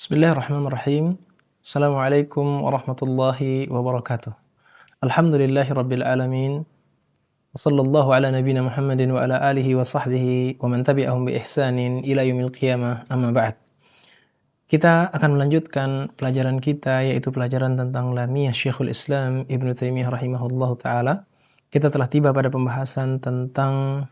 Bismillahirrahmanirrahim. Assalamualaikum warahmatullahi wabarakatuh. Alhamdulillahi rabbil alamin. Wa sallallahu ala nabiyyina Muhammadin wa ala alihi wa sahbihi wa man tabi'ahum bi ihsanin ila yaumil qiyamah, amma ba'd. Kita akan melanjutkan pelajaran kita, yaitu pelajaran tentang Lamiyah Syekhul Islam Ibnu Taimiyah rahimahullahu taala. Kita telah tiba pada pembahasan tentang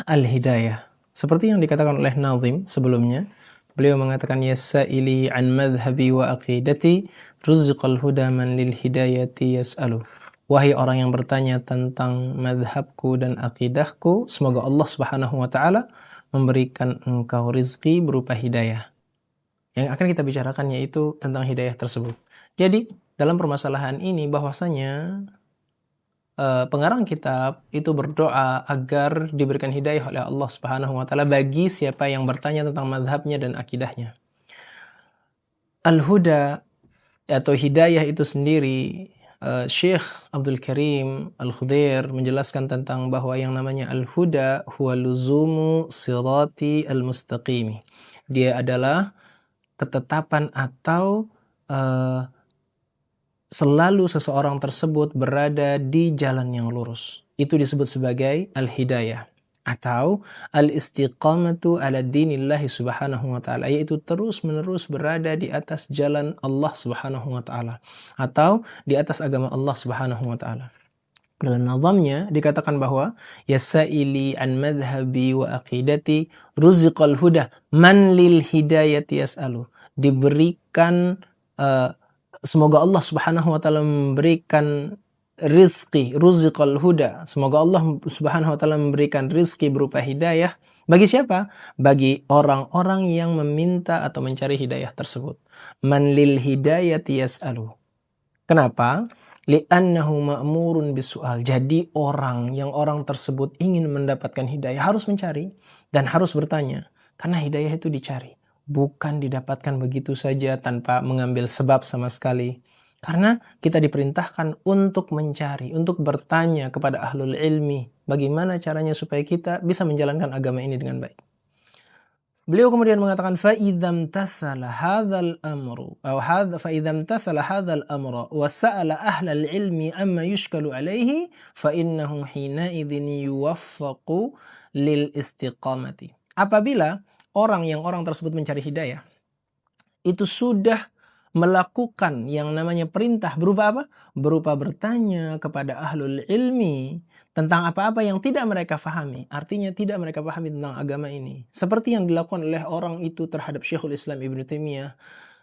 al-hidayah. Seperti yang dikatakan oleh Nazim sebelumnya, beliau mengatakan yasaili an madhhabi wa aqidati ruzqal huda man lil hidayati yas'alu. Wahai orang yang bertanya tentang madhabku dan akidahku, semoga Allah Subhanahu wa taala memberikan engkau rizki berupa hidayah. Yang akan kita bicarakan yaitu tentang hidayah tersebut. Jadi, dalam permasalahan ini bahwasanya pengarang kitab itu berdoa agar diberikan hidayah oleh Allah Subhanahu wa taala bagi siapa yang bertanya tentang mazhabnya dan akidahnya. Al-huda atau hidayah itu sendiri, Syekh Abdul Karim Al-Khudair menjelaskan tentang bahwa yang namanya al-huda huwa luzumu sirati al-mustaqimi. Dia adalah ketetapan atau selalu seseorang tersebut berada di jalan yang lurus. Itu disebut sebagai al-hidayah atau al-istiqamatu ala dinillahi subhanahu wa ta'ala, yaitu terus-menerus berada di atas jalan Allah subhanahu wa ta'ala atau di atas agama Allah subhanahu wa ta'ala. Dalam nazamnya dikatakan bahwa yasaili an madhhabi wa aqidati ruziqal huda man lil hidayati yas'alu. Diberikan semoga Allah Subhanahu wa taala memberikan rizki, ruziqal huda. Semoga Allah Subhanahu wa taala memberikan rizki berupa hidayah bagi siapa? Bagi orang-orang yang meminta atau mencari hidayah tersebut. Man lil hidayati yas'alu. Kenapa? Li'annahu ma'murun bisu'al. Jadi orang tersebut ingin mendapatkan hidayah harus mencari dan harus bertanya. Karena hidayah itu dicari, bukan didapatkan begitu saja tanpa mengambil sebab sama sekali. Karena kita diperintahkan untuk mencari, untuk bertanya kepada ahlul ilmi, bagaimana caranya supaya kita bisa menjalankan agama ini dengan baik. Beliau kemudian mengatakan فَإِذَا امْتَثَلَ هَذَا الْأَمْرُ فَإِذَا امْتَثَلَ هَذَا الْأَمْرُ وَسَأَلَ أَهْلَ الْعِلْمِ أَمَّا يُشْكَلُ عَلَيْهِ فَإِنَّهُ حِينَئِذٍ يُوَفَّقُ لِلْإِسْتِقَامَةِ. Apabila orang tersebut mencari hidayah, itu sudah melakukan yang namanya perintah berupa apa? Berupa bertanya kepada ahlul ilmi tentang apa-apa yang tidak mereka fahami. Artinya tidak mereka pahami tentang agama ini. Seperti yang dilakukan oleh orang itu terhadap Syekhul Islam Ibnu Taimiyah.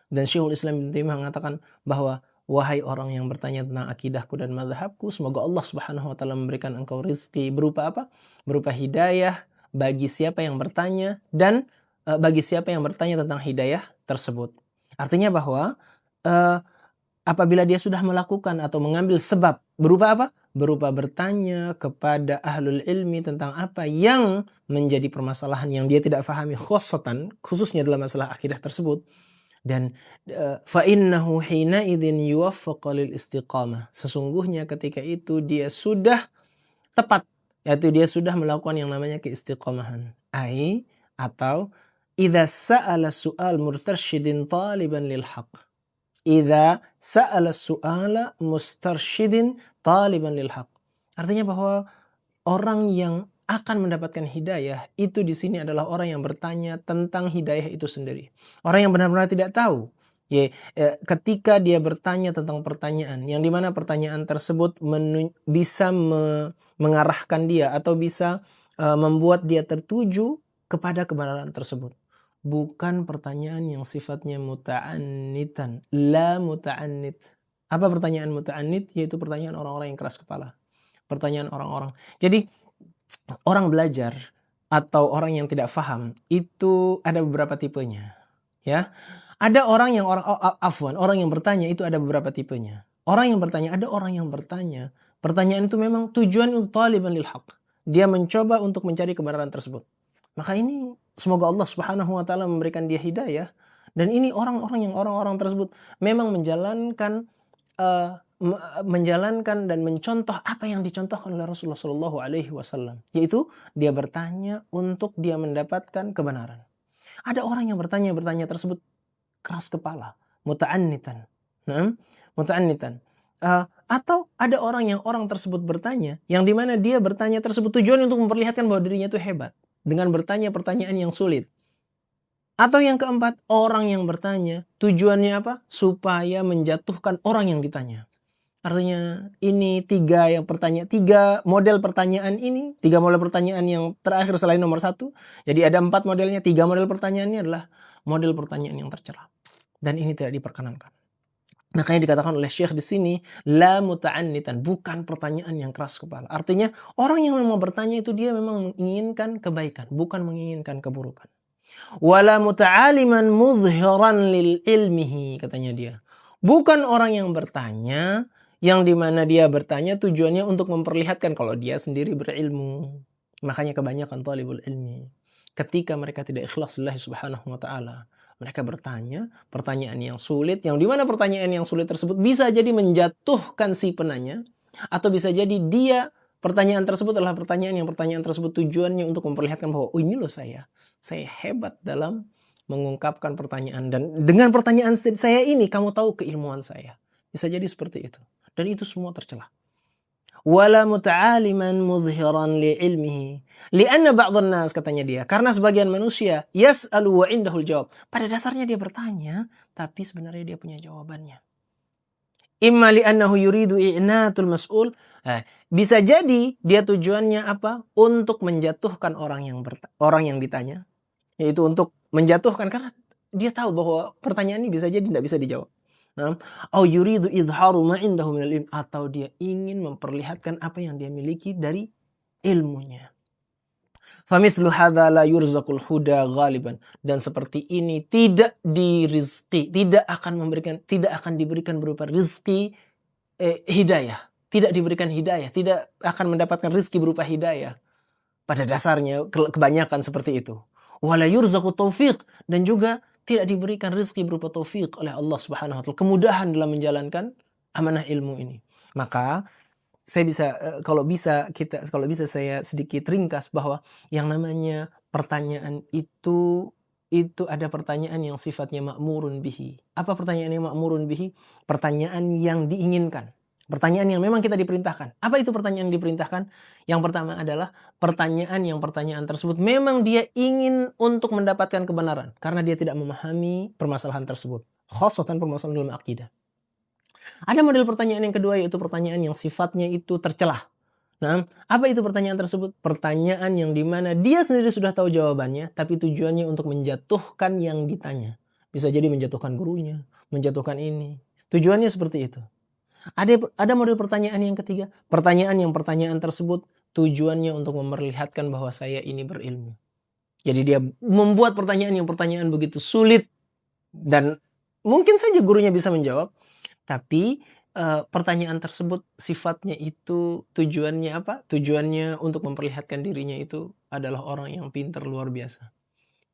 Dan Syekhul Islam Ibnu Taimiyah mengatakan bahwa wahai orang yang bertanya tentang akidahku dan mazhabku, semoga Allah Subhanahu wa taala memberikan engkau rizki berupa apa? Berupa hidayah bagi siapa yang bertanya dan bagi siapa yang bertanya tentang hidayah tersebut. Artinya bahwa apabila dia sudah melakukan atau mengambil sebab berupa apa? Berupa bertanya kepada ahlul ilmi tentang apa yang menjadi permasalahan yang dia tidak fahami khususnya dalam masalah akidah tersebut. Dan فَإِنَّهُ حِينَئِذٍ يُوَفَّقَ لِلْإِسْتِقَامَةِ. Sesungguhnya ketika itu dia sudah tepat, yaitu dia sudah melakukan yang namanya keistiqomahan. Atau idza sa'ala su'al murtarsyidin taliban lil haqq. Idza sa'ala su'ala mustarsyidin taliban lil haqq. Artinya bahwa orang yang akan mendapatkan hidayah itu di sini adalah orang yang bertanya tentang hidayah itu sendiri. Orang yang benar-benar tidak tahu. Ketika dia bertanya tentang pertanyaan yang dimana pertanyaan tersebut bisa mengarahkan dia atau bisa membuat dia tertuju kepada kebenaran tersebut. Bukan pertanyaan yang sifatnya muta'annitan, la muta'annit. Apa pertanyaan muta'annit? Yaitu pertanyaan orang-orang yang keras kepala. Pertanyaan orang-orang. Jadi orang belajar atau orang yang tidak faham itu ada beberapa tipenya, ya. Ada orang yang bertanya itu ada beberapa tipenya. Ada orang yang bertanya, pertanyaan itu memang tujuan untuk taliban lil haq. Dia mencoba untuk mencari kebenaran tersebut. Maka ini semoga Allah Subhanahu wa taala memberikan dia hidayah. Dan ini orang-orang tersebut memang menjalankan dan mencontoh apa yang dicontohkan oleh Rasulullah Shallallahu Alaihi Wasallam, yaitu dia bertanya untuk dia mendapatkan kebenaran. Ada orang yang bertanya tersebut keras kepala, muta'annitan. Nah, muta'annitan. Atau ada orang tersebut bertanya, yang dimana dia bertanya tersebut tujuan untuk memperlihatkan bahwa dirinya itu hebat, dengan bertanya pertanyaan yang sulit. Atau yang keempat, orang yang bertanya, tujuannya apa? Supaya menjatuhkan orang yang ditanya. Artinya ini tiga model pertanyaan ini, tiga model pertanyaan yang terakhir selain nomor 1. Jadi ada 4 modelnya, 3 model pertanyaannya adalah model pertanyaan yang tercela. Dan ini tidak diperkenankan. Makanya dikatakan oleh Syekh di sini, la muta'annitan, bukan pertanyaan yang keras kepala. Artinya orang yang memang bertanya itu dia memang menginginkan kebaikan, bukan menginginkan keburukan. Wala muta'aliman mudhiran lil ilmihi, katanya dia. Bukan orang yang bertanya, yang dimana dia bertanya tujuannya untuk memperlihatkan kalau dia sendiri berilmu. Makanya kebanyakan talibul ilmi, ketika mereka tidak ikhlas lillahi subhanahu wa ta'ala, mereka bertanya pertanyaan yang sulit, yang dimana pertanyaan yang sulit tersebut bisa jadi menjatuhkan si penanya, atau bisa jadi dia pertanyaan tersebut adalah pertanyaan tersebut tujuannya untuk memperlihatkan bahwa oh ini loh saya hebat dalam mengungkapkan pertanyaan, dan dengan pertanyaan saya ini kamu tahu keilmuan saya. Bisa jadi seperti itu, dan itu semua tercela. Wala muta'aliman mudhiran li'ilmihi li'anna ba'dhan nas, katanya dia, karena sebagian manusia yas'alu wa indahul jawab, pada dasarnya dia bertanya tapi sebenarnya dia punya jawabannya. Imma li'annahu yuridu i'natul mas'ul, bisa jadi dia tujuannya apa? Untuk menjatuhkan orang yang ditanya, yaitu untuk menjatuhkan karena dia tahu bahwa pertanyaan ini bisa jadi tidak bisa dijawab. Au yuridu idharu ma indahu minal ilm, atau dia ingin memperlihatkan apa yang dia miliki dari ilmunya. Famithlu hadza la yurzaqul huda ghaliban, dan seperti ini tidak dirizki, tidak akan diberikan berupa rizki hidayah, tidak diberikan hidayah, tidak akan mendapatkan rizki berupa hidayah. Pada dasarnya kebanyakan seperti itu. Wala yurzaqu taufiq, dan juga tidak diberikan rezeki berupa taufik oleh Allah Subhanahu wa taala, kemudahan dalam menjalankan amanah ilmu ini. Maka kalau bisa saya sedikit ringkas bahwa yang namanya pertanyaan itu ada pertanyaan yang sifatnya ma'murun bihi. Apa pertanyaan yang ma'murun bihi? Pertanyaan yang diinginkan. Pertanyaan yang memang kita diperintahkan. Apa itu pertanyaan yang diperintahkan? Yang pertama adalah pertanyaan tersebut memang dia ingin untuk mendapatkan kebenaran, karena dia tidak memahami permasalahan tersebut. Khususnya permasalahan dalam akidah. Ada model pertanyaan yang kedua, yaitu pertanyaan yang sifatnya itu tercelah. Nah, apa itu pertanyaan tersebut? Pertanyaan yang dimana dia sendiri sudah tahu jawabannya, tapi tujuannya untuk menjatuhkan yang ditanya. Bisa jadi menjatuhkan gurunya, menjatuhkan ini. Tujuannya seperti itu. Ada model pertanyaan yang ketiga. Pertanyaan tersebut tujuannya untuk memperlihatkan bahwa saya ini berilmu. Jadi dia membuat pertanyaan begitu sulit, dan mungkin saja gurunya bisa menjawab, tapi pertanyaan tersebut sifatnya itu tujuannya apa? Tujuannya untuk memperlihatkan dirinya itu adalah orang yang pintar luar biasa.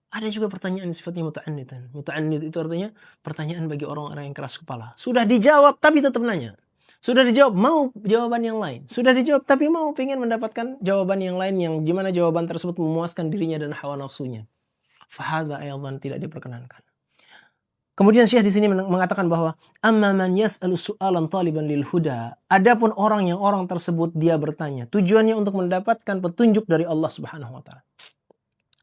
Ada juga pertanyaan sifatnya muta'annitan. Muta'annit itu artinya pertanyaan bagi orang-orang yang keras kepala. Sudah dijawab tapi tetap nanya. Sudah dijawab mau jawaban yang lain. Sudah dijawab tapi mau pengen mendapatkan jawaban yang lain, yang gimana jawaban tersebut memuaskan dirinya dan hawa nafsunya. Fahadha aydan tidak diperkenankan. Kemudian Syekh di sini mengatakan bahwa amma man yas'alu su'alan taliban lil huda. Adapun orang tersebut dia bertanya tujuannya untuk mendapatkan petunjuk dari Allah Subhanahu wa taala.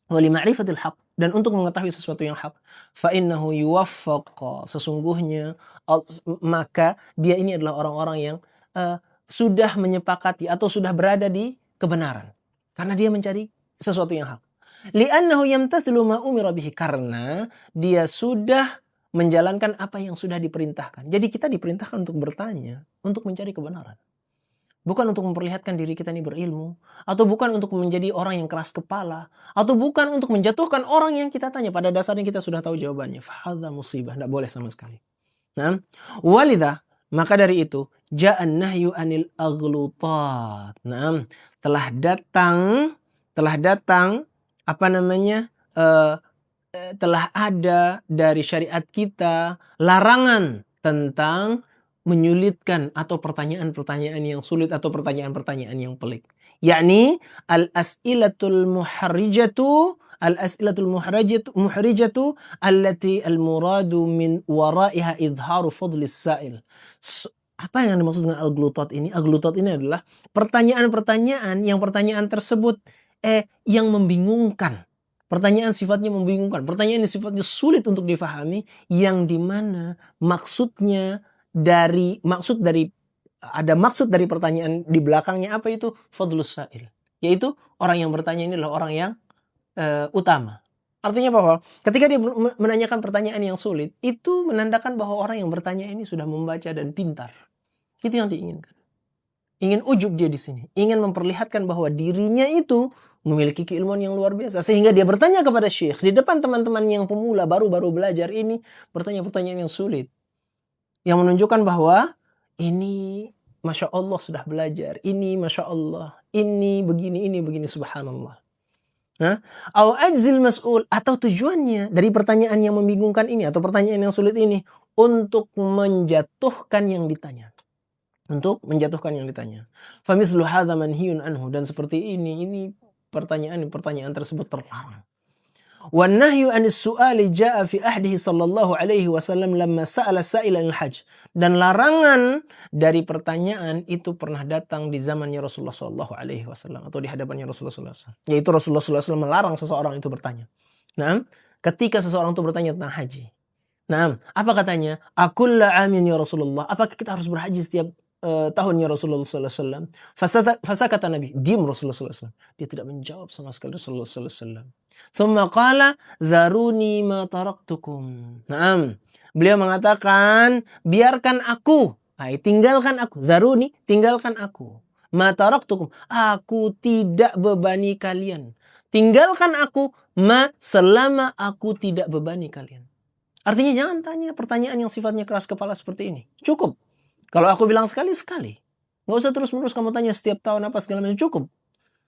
Wali ma'rifatil haq, dan untuk mengetahui sesuatu yang hak, fa innahu yuwaffaq, sesungguhnya maka dia ini adalah orang-orang yang sudah menyepakati atau sudah berada di kebenaran karena dia mencari sesuatu yang hak. Li'annahu yamtathilu ma umira bihi, karena dia sudah menjalankan apa yang sudah diperintahkan. Jadi kita diperintahkan untuk bertanya, untuk mencari kebenaran. Bukan untuk memperlihatkan diri kita ini berilmu, atau bukan untuk menjadi orang yang keras kepala, atau bukan untuk menjatuhkan orang yang kita tanya. Pada dasarnya kita sudah tahu jawabannya. Fahadha musibah, tidak boleh sama sekali. Nah, walidah, maka dari itu ja'an nahyu anil aghlutat. Nah, telah datang telah ada dari syariat kita larangan tentang menyulitkan atau pertanyaan-pertanyaan yang sulit atau pertanyaan-pertanyaan yang pelik. Yakni al-as'ilatul muharrijatu al-as'ilatul muhrijatu allati al-muradu min waraiha idharu fadlis sa'il. Apa yang dimaksud dengan al-glutat ini? Al-glutat ini adalah pertanyaan-pertanyaan yang pertanyaan tersebut yang membingungkan. Pertanyaan sifatnya membingungkan. Pertanyaan yang sifatnya sulit untuk difahami, yang dimana maksud dari pertanyaan di belakangnya apa itu? Fadlus sa'il. Yaitu orang yang bertanya ini adalah orang yang utama. Artinya bahwa ketika dia menanyakan pertanyaan yang sulit, itu menandakan bahwa orang yang bertanya ini sudah membaca dan pintar. Itu yang diinginkan. Ingin ujub dia di sini. Ingin memperlihatkan bahwa dirinya itu memiliki keilmuan yang luar biasa. Sehingga dia bertanya kepada syekh di depan teman-teman yang pemula baru-baru belajar ini, bertanya pertanyaan yang sulit. Yang menunjukkan bahwa ini Masya Allah sudah belajar. Ini Masya Allah. Ini begini, subhanallah. Au ajzil mas'ul, atau tujuannya dari pertanyaan yang membingungkan ini atau pertanyaan yang sulit ini untuk menjatuhkan yang ditanya. Famithlu hadza manhiyun anhu, dan seperti ini pertanyaan tersebut terlarang. Wan nahyu anis su'ali jaa fi ahdihi sallallahu alaihi wasallam lamma sa'ala sa'ilan al-hajj. Dan larangan dari pertanyaan itu pernah datang di zamannya Rasulullah sallallahu alaihi wasallam atau di hadapannya Rasulullah sallallahu alaihi wasallam. Yaitu Rasulullah sallallahu alaihi wasallam melarang seseorang itu bertanya. Ketika seseorang itu bertanya tentang haji. Apa katanya? Akulla amin ya Rasulullah. Apakah kita harus berhaji setiap tahunnya Rasulullah sallallahu alaihi wasallam? Fasakata Nabi, diam Rasulullah sallallahu alaihi wasallam. Dia tidak menjawab sama sekali Rasulullah sallallahu alaihi wasallam. Thumma qala dharuni ma taraktukum. Beliau mengatakan, biarkan aku. Tinggalkan aku. Dharuni, tinggalkan aku. Ma taraktukum, aku tidak bebani kalian. Tinggalkan aku selama aku tidak bebani kalian. Artinya jangan tanya pertanyaan yang sifatnya keras kepala seperti ini. Cukup. Kalau aku bilang sekali. Nggak usah terus-menerus kamu tanya setiap tahun apa segala macam. Cukup.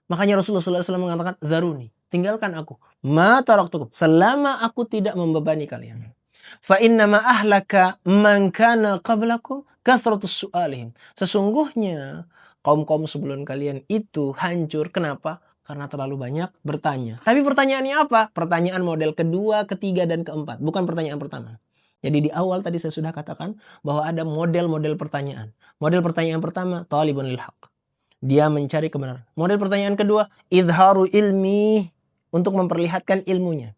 Makanya Rasulullah SAW mengatakan, dharuni, tinggalkan aku. Ma taraktukum, selama aku tidak membebani kalian. Fa innama ahlaka man kana qablakum kathratus su'alihim. Sesungguhnya kaum-kaum sebelum kalian itu hancur. Kenapa? Karena terlalu banyak bertanya. Tapi pertanyaannya apa? Pertanyaan model kedua, ketiga, dan keempat. Bukan pertanyaan pertama. Jadi di awal tadi saya sudah katakan bahwa ada model-model pertanyaan. Model pertanyaan pertama, talibun lil haq. Dia mencari kebenaran. Model pertanyaan kedua, idharu ilmi, untuk memperlihatkan ilmunya.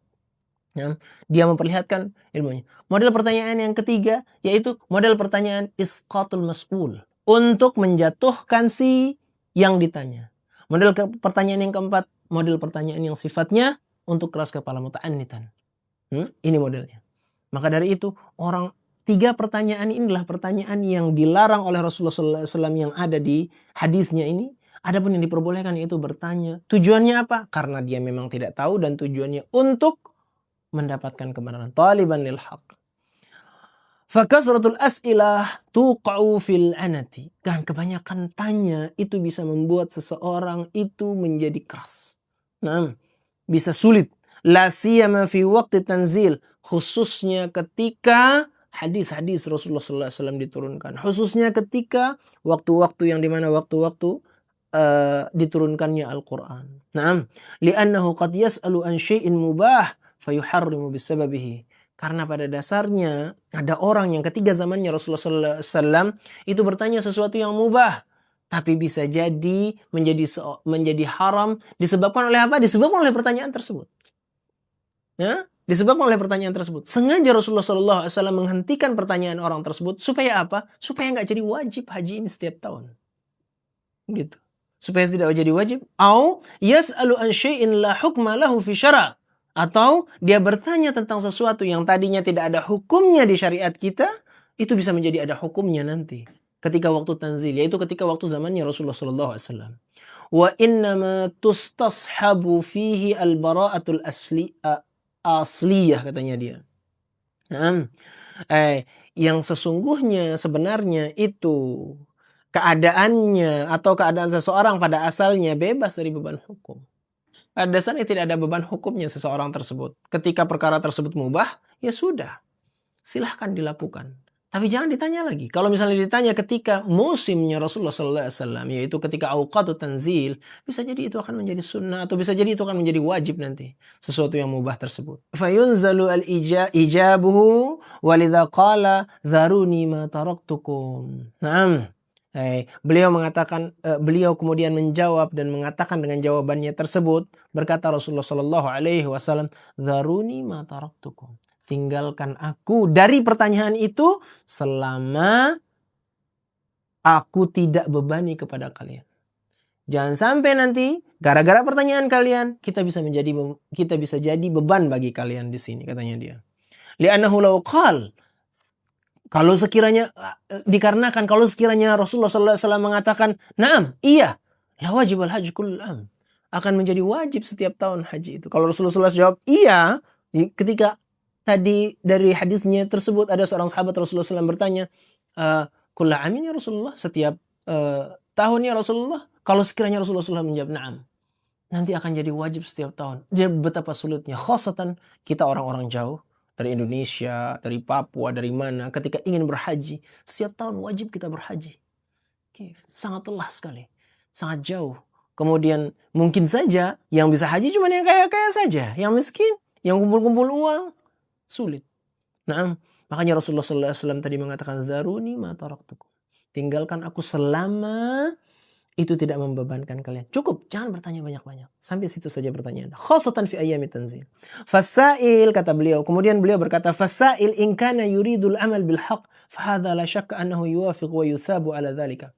Dia memperlihatkan ilmunya. Model pertanyaan yang ketiga, yaitu model pertanyaan isqatul mas'ul, untuk menjatuhkan si yang ditanya. Model pertanyaan yang keempat, model pertanyaan yang sifatnya untuk keras kepala, muta'annitan. Ini modelnya. Maka dari itu, tiga pertanyaan ini adalah pertanyaan yang dilarang oleh Rasulullah SAW yang ada di hadisnya ini. Adapun yang diperbolehkan yaitu bertanya. Tujuannya apa? Karena dia memang tidak tahu dan tujuannya untuk mendapatkan kebenaran. Taliban lil haq. Fakathratul as'ilah tuqa'u fil anati. Dan kebanyakan tanya itu bisa membuat seseorang itu menjadi keras. Bisa sulit. La siyama fi waqti tanzil. Khususnya ketika hadis-hadis Rasulullah SAW diturunkan. Khususnya ketika waktu-waktu yang dimana waktu-waktu diturunkannya Al-Quran. Li'annahu qad yas'alu an syai'in mubah fayuharrimu bisababihi. Karena pada dasarnya ada orang yang ketika zamannya Rasulullah SAW itu bertanya sesuatu yang mubah, tapi bisa jadi menjadi haram disebabkan oleh apa? Disebabkan oleh pertanyaan tersebut. Disebabkan oleh pertanyaan tersebut. Sengaja Rasulullah SAW menghentikan pertanyaan orang tersebut. Supaya apa? Supaya nggak jadi wajib haji ini setiap tahun. Gitu. Supaya tidak jadi wajib. Au yas'alu an syai'in la hukma lahu fi syara'. Atau dia bertanya tentang sesuatu yang tadinya tidak ada hukumnya di syariat kita. Itu bisa menjadi ada hukumnya nanti. Ketika waktu tanzil. Yaitu ketika waktu zamannya Rasulullah SAW. Wa innama tustashabu fihi al-bara'atul asliyah, katanya dia. Yang sesungguhnya sebenarnya itu keadaannya atau keadaan seseorang pada asalnya bebas dari beban hukum. Pada dasarnya tidak ada beban hukumnya seseorang tersebut. Ketika perkara tersebut mubah, ya sudah. Silahkan dilakukan. Tapi jangan ditanya lagi. Kalau misalnya ditanya ketika musimnya Rasulullah SAW, yaitu ketika awqatu tanzil, bisa jadi itu akan menjadi sunnah, atau bisa jadi itu akan menjadi wajib nanti. Sesuatu yang mubah tersebut. Fayunzalu al-ijabuhu walidha qala dharuni ma taraktukum. Naam. Beliau mengatakan, beliau kemudian menjawab dan mengatakan dengan jawabannya tersebut, berkata Rasulullah SAW, dharuni ma taraktukum. Tinggalkan aku dari pertanyaan itu selama aku tidak bebani kepada kalian. Jangan sampai nanti gara-gara pertanyaan kalian kita bisa jadi beban bagi kalian di sini, katanya dia. Li'annahu law qal, kalau sekiranya Rasulullah SAW mengatakan, "Na'am, iya, la wajibul hajj kullul am." Akan menjadi wajib setiap tahun haji itu. Kalau Rasulullah SAW jawab, "Iya," ketika tadi dari hadisnya tersebut ada seorang sahabat Rasulullah SAW bertanya, "Kulla amin ya Rasulullah?" Setiap tahun ya Rasulullah? Kalau sekiranya Rasulullah SAW menjawab na'am, nanti akan jadi wajib setiap tahun. Dia betapa sulitnya. Khosatan kita orang-orang jauh dari Indonesia, dari Papua, dari mana, ketika ingin berhaji, setiap tahun wajib kita berhaji. Sangat lelah sekali, sangat jauh. Kemudian mungkin saja yang bisa haji cuma yang kaya-kaya saja, yang miskin, yang kumpul-kumpul uang, sulit. Nah, makanya Rasulullah SAW tadi mengatakan, "Dharuni ma taraktukum." Tinggalkan aku selama itu tidak membebankan kalian. Cukup, jangan bertanya banyak-banyak. Sampai situ saja pertanyaan. Khosatan fi ayyami tanzil. Fasail, kata beliau. Kemudian beliau berkata, "Fasail in kana yuridul amal bil haq, fahadha la syakka annahu yuwafiq wa yuthabu ala dhalika."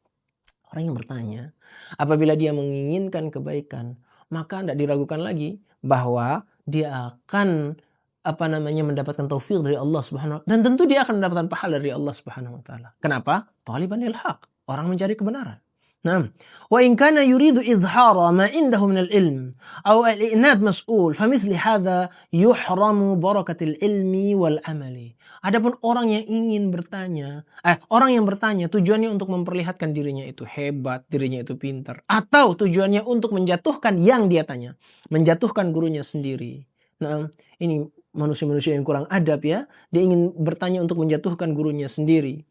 Orang yang bertanya, apabila dia menginginkan kebaikan, maka tidak diragukan lagi bahwa dia akan mendapatkan taufik dari Allah Subhanahu wa taala, dan tentu dia akan mendapatkan pahala dari Allah Subhanahu wa taala. Kenapa? Taliban lil haq, orang mencari kebenaran. Nah, wa in kana yuridu idhara ma indahu min al-ilm aw al-i'nad mas'ul, famithli hadha yuhramu barakatil ilmi wal amali. Adapun orang yang ingin bertanya, orang yang bertanya tujuannya untuk memperlihatkan dirinya itu hebat, dirinya itu pintar, atau tujuannya untuk menjatuhkan yang dia tanya, menjatuhkan gurunya sendiri. Nah, ini manusia-manusia yang kurang adab ya. Dia ingin bertanya untuk menjatuhkan gurunya sendiri.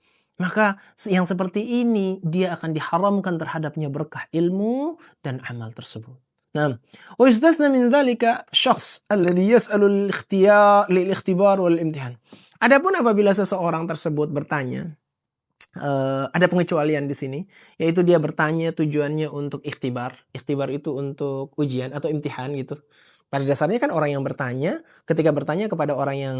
Maka yang seperti ini dia akan diharamkan terhadapnya berkah ilmu dan amal tersebut. Nah, wa yustathna min dzalika syakhs alladhi yas'alu lil-ikhtibar wal imtihan. Adapun apabila seseorang tersebut bertanya, ada pengecualian di sini, yaitu dia bertanya tujuannya untuk ikhtibar. Ikhtibar itu untuk ujian atau imtihan gitu. Pada dasarnya kan orang yang bertanya, ketika bertanya kepada orang yang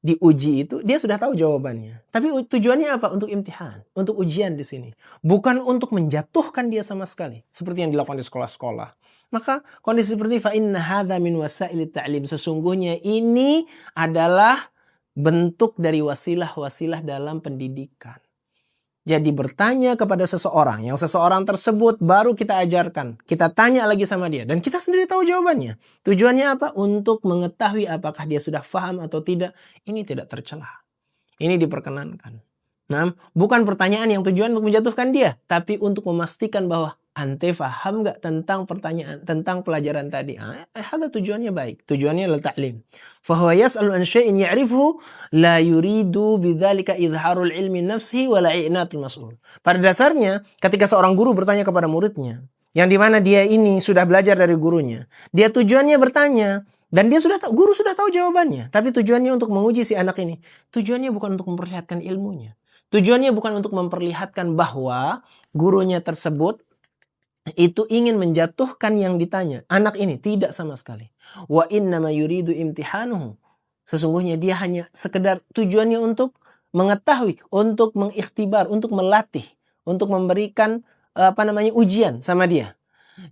diuji itu, dia sudah tahu jawabannya. Tapi tujuannya apa? Untuk imtihan, untuk ujian di sini. Bukan untuk menjatuhkan dia sama sekali. Seperti yang dilakukan di sekolah-sekolah. Maka kondisi seperti fa inna hadza min wasailit ta'lim. Sesungguhnya ini adalah bentuk dari wasilah-wasilah dalam pendidikan. Jadi bertanya kepada seseorang, yang seseorang tersebut baru kita ajarkan. Kita tanya lagi sama dia, dan kita sendiri tahu jawabannya. Tujuannya apa? Untuk mengetahui apakah dia sudah faham atau tidak. Ini tidak tercela. Ini diperkenankan. Nah, bukan pertanyaan yang tujuan untuk menjatuhkan dia, tapi untuk memastikan bahwa ante faham gak tentang pertanyaan, tentang pelajaran tadi. Ada tujuannya baik. Tujuannya adalah ta'lim. Fahuwa yas'alu an syai'in ya'rifuhu la yuridu bidzalika idharul ilmi nafsihi wala i'natul mas'ul. Pada dasarnya, ketika seorang guru bertanya kepada muridnya, yang dimana dia ini sudah belajar dari gurunya, dia tujuannya bertanya, dan dia sudah tahu, guru sudah tahu jawabannya, tapi tujuannya untuk menguji si anak ini. Tujuannya bukan untuk memperlihatkan ilmunya. Tujuannya bukan untuk memperlihatkan bahwa gurunya tersebut itu ingin menjatuhkan yang ditanya. Anak ini tidak sama sekali. Wa innama yuridu imtihanuhu. Sesungguhnya dia hanya sekedar tujuannya untuk mengetahui, untuk mengikhtibar, untuk melatih, untuk memberikan ujian sama dia.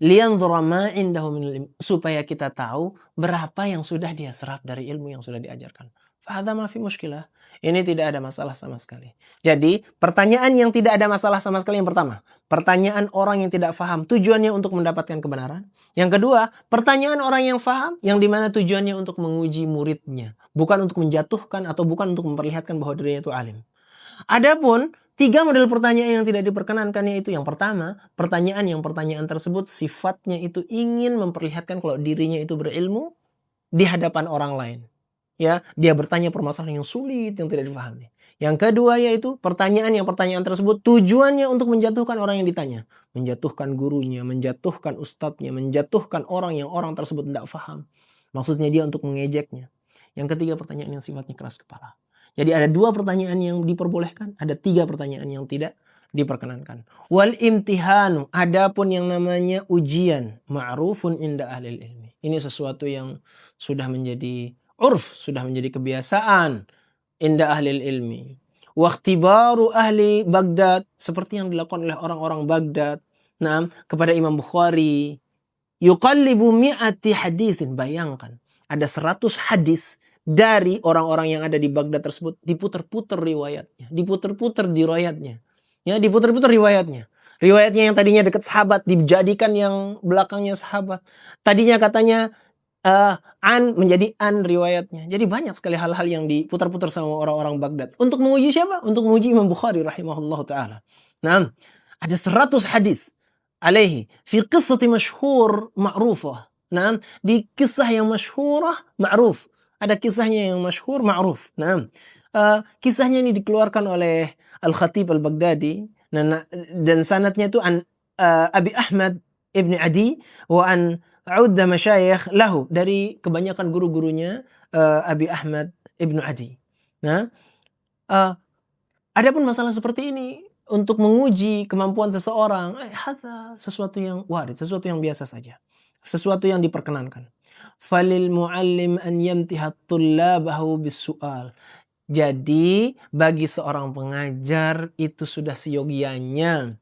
Liyanzura ma indahu min ilm, supaya kita tahu berapa yang sudah dia serap dari ilmu yang sudah diajarkan. Fahadha ma fi mushkilah. Ini tidak ada masalah sama sekali. Jadi, pertanyaan yang tidak ada masalah sama sekali yang pertama. Pertanyaan orang yang tidak faham, tujuannya untuk mendapatkan kebenaran. Yang kedua, pertanyaan orang yang faham, yang dimana tujuannya untuk menguji muridnya. Bukan untuk menjatuhkan atau bukan untuk memperlihatkan bahwa dirinya itu alim. Adapun, 3 model pertanyaan yang tidak diperkenankan, yaitu yang pertama, pertanyaan tersebut sifatnya itu ingin memperlihatkan kalau dirinya itu berilmu di hadapan orang lain. Ya, dia bertanya permasalahan yang sulit yang tidak difahami. Yang kedua yaitu pertanyaan tersebut tujuannya untuk menjatuhkan orang yang ditanya. Menjatuhkan gurunya, menjatuhkan ustadznya, menjatuhkan orang yang orang tersebut tidak paham. Maksudnya dia untuk mengejeknya. Yang ketiga pertanyaan yang sifatnya keras kepala. Jadi ada 2 pertanyaan yang diperbolehkan, ada 3 pertanyaan yang tidak diperkenankan. Wal imtihanu, adapun yang namanya ujian, ma'rufun inda ahlil ilmi. Ini sesuatu yang sudah menjadi urf, sudah menjadi kebiasaan inda ahlil ilmi. Waktibaru ahli Baghdad, seperti yang dilakukan oleh orang-orang Baghdad. Nah, kepada Imam Bukhari. Yuqallibu mi'ati hadithin, bayangkan. Ada 100 hadis dari orang-orang yang ada di Baghdad tersebut, diputar-putar riwayatnya, diputar-putar di riwayatnya. Ya, diputar-putar riwayatnya. Riwayatnya yang tadinya dekat sahabat dijadikan yang belakangnya sahabat. Tadinya katanya an menjadi an riwayatnya. Jadi banyak sekali hal-hal yang diputar-putar sama orang-orang Baghdad. Untuk menguji siapa? Untuk menguji Imam Bukhari rahimahullah ta'ala. Nah, ada 100 hadis alaihi fi qissati masyhur ma'rufah. Nah, di kisah yang masyhurah ma'ruf. Ada kisahnya yang masyhur ma'ruf. Nah, kisahnya ini dikeluarkan oleh Al-Khatib Al-Baghdadi dan sanadnya itu an Abi Ahmad Ibn Adi wa an Udda masyayikh lahu, dari kebanyakan guru-gurunya Abi Ahmad Ibn Adi. Nah, adapun masalah seperti ini untuk menguji kemampuan seseorang, hadza sesuatu yang warid, sesuatu yang biasa saja. Sesuatu yang diperkenankan. Falil muallim an yamtiha tullabahu bis-su'al. Jadi bagi seorang pengajar itu sudah seyogianya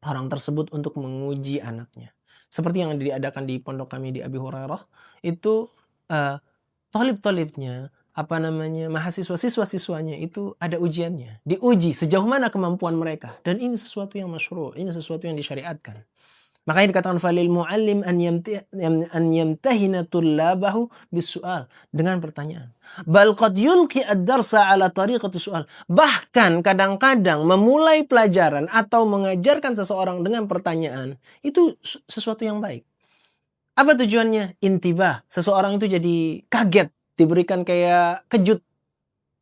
orang tersebut untuk menguji anaknya. Seperti yang diadakan di pondok kami di Abi Hurairah, itu thalib-thalibnya, mahasiswa siswa-siswanya itu ada ujiannya. Diuji sejauh mana kemampuan mereka. Dan ini sesuatu yang masyru', ini sesuatu yang disyariatkan. Makanya dikatakan falil muallim an yamtahina tullabahu bis-su'al, dengan pertanyaan. Bal qad yulqi ad-darsa ala tariqati su'al. Bahkan kadang-kadang memulai pelajaran atau mengajarkan seseorang dengan pertanyaan itu sesuatu yang baik. Apa tujuannya? Intibah. Seseorang itu jadi kaget, diberikan kayak kejut.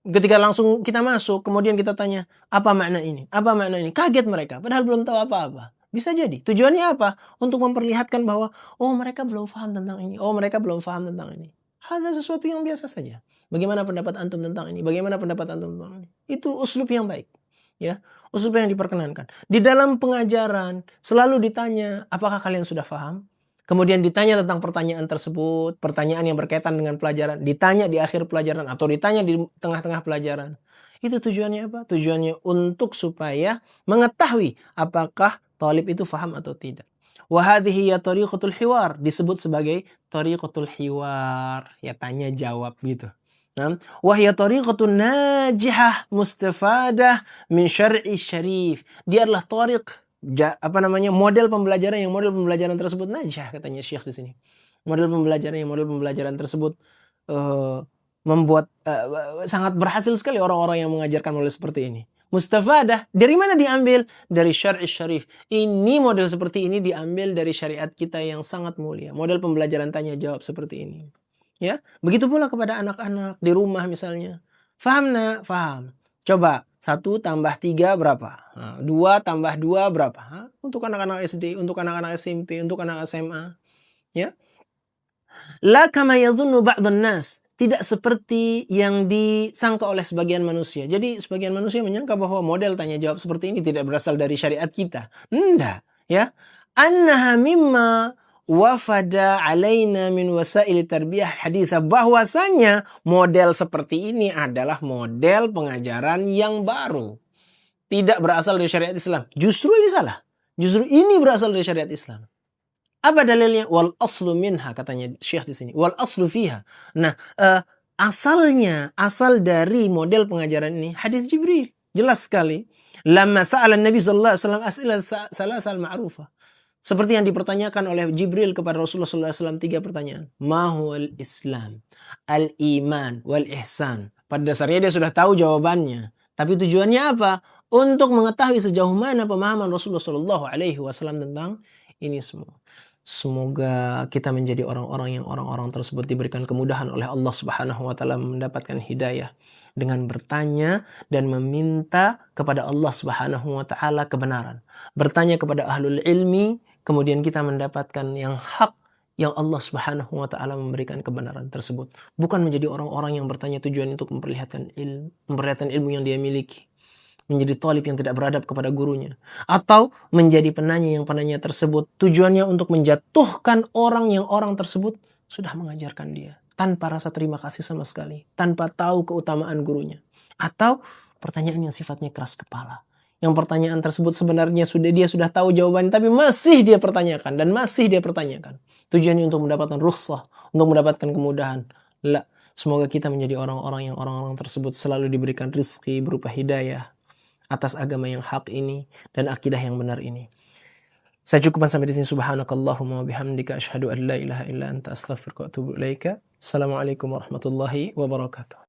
Ketika langsung kita masuk, kemudian kita tanya, apa makna ini? Apa makna ini? Kaget mereka, padahal belum tahu apa-apa. Bisa jadi. Tujuannya apa? Untuk memperlihatkan bahwa, oh mereka belum paham tentang ini. Oh mereka belum paham tentang ini. Hal sesuatu yang biasa saja. Bagaimana pendapat antum tentang ini? Bagaimana pendapat antum tentang ini? Itu uslub yang baik. Ya, uslub yang diperkenankan. Di dalam pengajaran, selalu ditanya, apakah kalian sudah paham? Kemudian ditanya tentang pertanyaan tersebut, pertanyaan yang berkaitan dengan pelajaran. Ditanya di akhir pelajaran atau ditanya di tengah-tengah pelajaran. Itu tujuannya apa? Tujuannya untuk supaya mengetahui apakah talib itu faham atau tidak. Wa hadhihi ya tariqatul hiwar, disebut sebagai tariqatul hiwar, ya tanya jawab gitu. Nah, wa hiya tariqatun najihah mustafadah min syar'i syarif. Dia adalah tariq model pembelajaran tersebut najih, katanya Syekh di sini. Model pembelajaran tersebut membuat sangat berhasil sekali orang-orang yang mengajarkan model seperti ini. Mustafadah, dari mana diambil? Dari syar'i syarif. Ini model seperti ini diambil dari syariat kita yang sangat mulia. Model pembelajaran tanya jawab seperti ini. Ya, begitu pula kepada anak-anak di rumah misalnya. Faham nak? Faham. Coba 1 tambah 3 berapa? 2 tambah 2 berapa? Untuk anak-anak SD, untuk anak-anak SMP, untuk anak SMA. Ya. La kama yadhunnu ba'dun nas. Tidak seperti yang disangka oleh sebagian manusia. Jadi sebagian manusia menyangka bahwa model tanya jawab seperti ini tidak berasal dari syariat kita. Enggak, ya. Annaha mimma wafada alaina min wasail tarbiyah haditha, bahwasanya model seperti ini adalah model pengajaran yang baru. Tidak berasal dari syariat Islam. Justru ini salah. Justru ini berasal dari syariat Islam. Apa dalilnya? Wal aslu minha, katanya Syekh di sini. Wal aslu fiha. Nah, asal dari model pengajaran ini hadis Jibril. Jelas sekali. Lamma sa'ala Nabi sallallahu alaihi wasallam as'ilah salasal ma'rufah. Seperti yang dipertanyakan oleh Jibril kepada Rasulullah sallallahu alaihi wasallam 3 pertanyaan. Ma huwal Islam? Al-iman wal ihsan. Pada dasarnya dia sudah tahu jawabannya. Tapi tujuannya apa? Untuk mengetahui sejauh mana pemahaman Rasulullah sallallahu alaihi wasallam tentang Ini semua. Semoga kita menjadi orang-orang tersebut diberikan kemudahan oleh Allah Subhanahu wa taala mendapatkan hidayah dengan bertanya dan meminta kepada Allah Subhanahu wa taala kebenaran. Bertanya kepada ahlul ilmi, kemudian kita mendapatkan yang hak yang Allah Subhanahu wa taala memberikan kebenaran tersebut. Bukan menjadi orang-orang yang bertanya tujuan untuk memperlihatkan ilmu yang dia miliki. Menjadi talib yang tidak beradab kepada gurunya, atau menjadi penanya yang penanya tersebut tujuannya untuk menjatuhkan orang yang orang tersebut sudah mengajarkan dia tanpa rasa terima kasih sama sekali, tanpa tahu keutamaan gurunya, atau pertanyaan yang sifatnya keras kepala, yang pertanyaan tersebut sebenarnya dia sudah tahu jawabannya tapi masih dia pertanyakan dan masih dia pertanyakan, tujuannya untuk mendapatkan rukhsah, untuk mendapatkan kemudahan. La, semoga kita menjadi orang-orang tersebut selalu diberikan rizki berupa hidayah atas agama yang hak ini dan akidah yang benar ini. Saya cukupkan sampai di sini. Subhanakallahumma wa bihamdika asyhadu an la ilaha illa anta astaghfiruka wa atubu ilaika. Assalamualaikum warahmatullahi wabarakatuh.